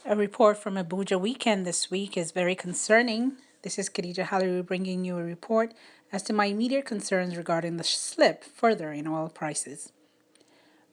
A report from Abuja Weekend this week is very concerning. This is Khadijah Haliru bringing you a report as to my immediate concerns regarding the slip further in oil prices.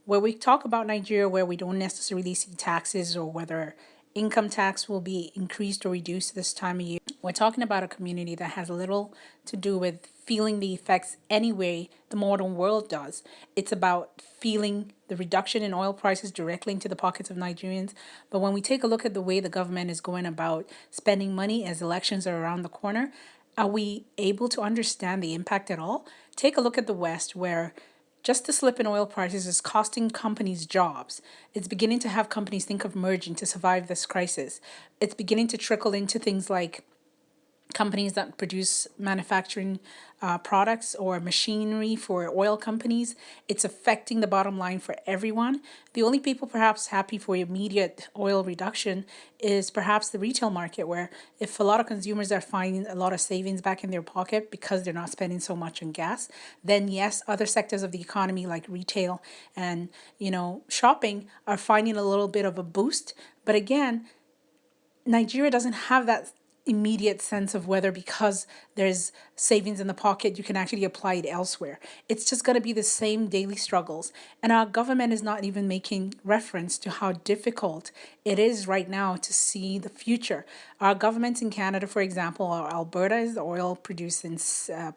Where we talk about Nigeria, where we don't necessarily see taxes or whether income tax will be increased or reduced this time of year, we're talking about a community that has little to do with feeling the effects anyway the modern world does. It's about feeling the reduction in oil prices directly into the pockets of Nigerians. But when we take a look at the way the government is going about spending money as elections are around the corner, are we able to understand the impact at all? Take a look at the West, where just the slip in oil prices is costing companies jobs. It's beginning to have companies think of merging to survive this crisis. It's beginning to trickle into things like companies that produce manufacturing products or machinery for oil companies. It's affecting the bottom line for everyone. The only people perhaps happy for immediate oil reduction is perhaps the retail market, where if a lot of consumers are finding a lot of savings back in their pocket because they're not spending so much on gas, then yes, other sectors of the economy like retail and shopping are finding a little bit of a boost. But again, Nigeria doesn't have that immediate sense of whether because there's savings in the pocket you can actually apply it elsewhere. It's just going to be the same daily struggles, and our government is not even making reference to how difficult it is right now to see the future. Our government in Canada, for example, Alberta is the oil producing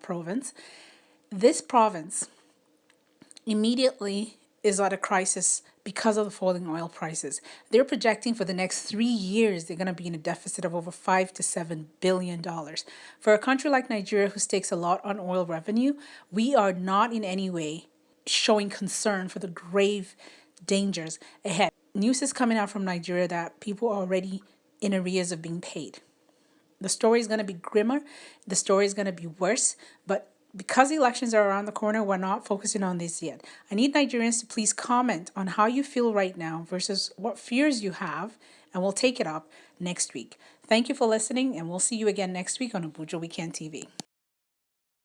province. This province immediately is at a crisis because of the falling oil prices. They're projecting for the next 3 years they're going to be in a deficit of over $5 to $7 billion. For a country like Nigeria, who stakes a lot on oil revenue, we are not in any way showing concern for the grave dangers ahead. News is coming out from Nigeria that people are already in arrears of being paid. The story is going to be grimmer. The story is going to be worse. But because the elections are around the corner, we're not focusing on this yet. I need Nigerians to please comment on how you feel right now versus what fears you have, and we'll take it up next week. Thank you for listening, and we'll see you again next week on Abuja Weekend TV.